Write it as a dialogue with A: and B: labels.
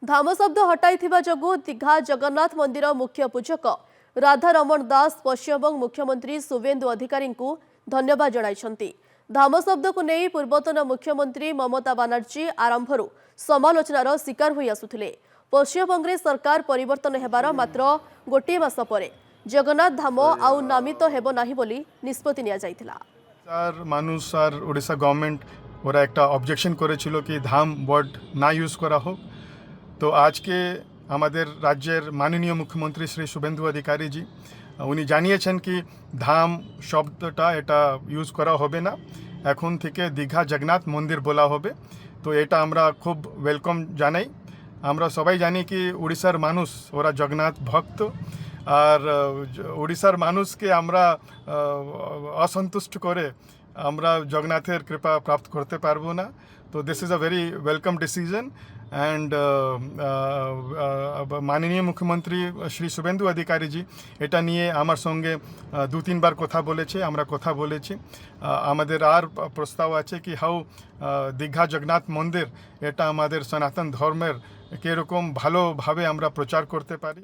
A: धाम शब्द हटाइथिबा जगु दीघा जगन्नाथ मंदिर मुख्य पूजक राधा रमण दास पश्चिमबंग मुख्यमंत्री शुभेन्दु अधिकारी को धन्यवाद जणाइछन्ति। धाम शब्द को नहीं पूर्वतन मुख्यमंत्री ममता बानर्जी आरंभरू समालोचनार शिकार होई आसुथिले। पश्चिमबंग सरकार परिवर्तन हेबार मात्र गोटे मास परे जगन्नाथ धाम आउ नामित हेबो नाही बोली निष्पत्ति निया जाइथिला।
B: मानुष और ओडिशा गवर्नमेंट ওরা একটা অবজেকশন করেছিল কি ধাম ওয়ার্ড না ইউজ করা হোক। তো আজকে আমাদের রাজ্যের মাননীয় মুখ্যমন্ত্রী শ্রী শুভেন্দু অধিকারী জি উনি জানিয়েছেন কি ধাম শব্দটা এটা ইউজ করা হবে না, এখন থেকে দীঘা জগন্নাথ মন্দির বলা হবে। তো এটা আমরা খুব ওয়েলকাম জানাই। আমরা সবাই জানি কি উড়িষ্যার মানুষ ওরা জগন্নাথ ভক্ত, আর উড়িষ্যার মানুষকে আমরা অসন্তুষ্ট করে আমরা জগন্নাথের কৃপা প্রাপ্ত করতে পারবো না। তো this is a very welcome decision and মাননীয় মুখ্যমন্ত্রী শ্রী শুভেন্দু অধিকারী জি এটা নিয়ে আমার সঙ্গে 2-3 বার কথা বলেছে, আমরা কথা বলেছি। আমাদের আর প্রস্তাব আছে কি হাউ দীঘা জগন্নাথ মন্দির এটা আমাদের সনাতন ধর্মের কীরকম ভালোভাবে আমরা প্রচার করতে পারি।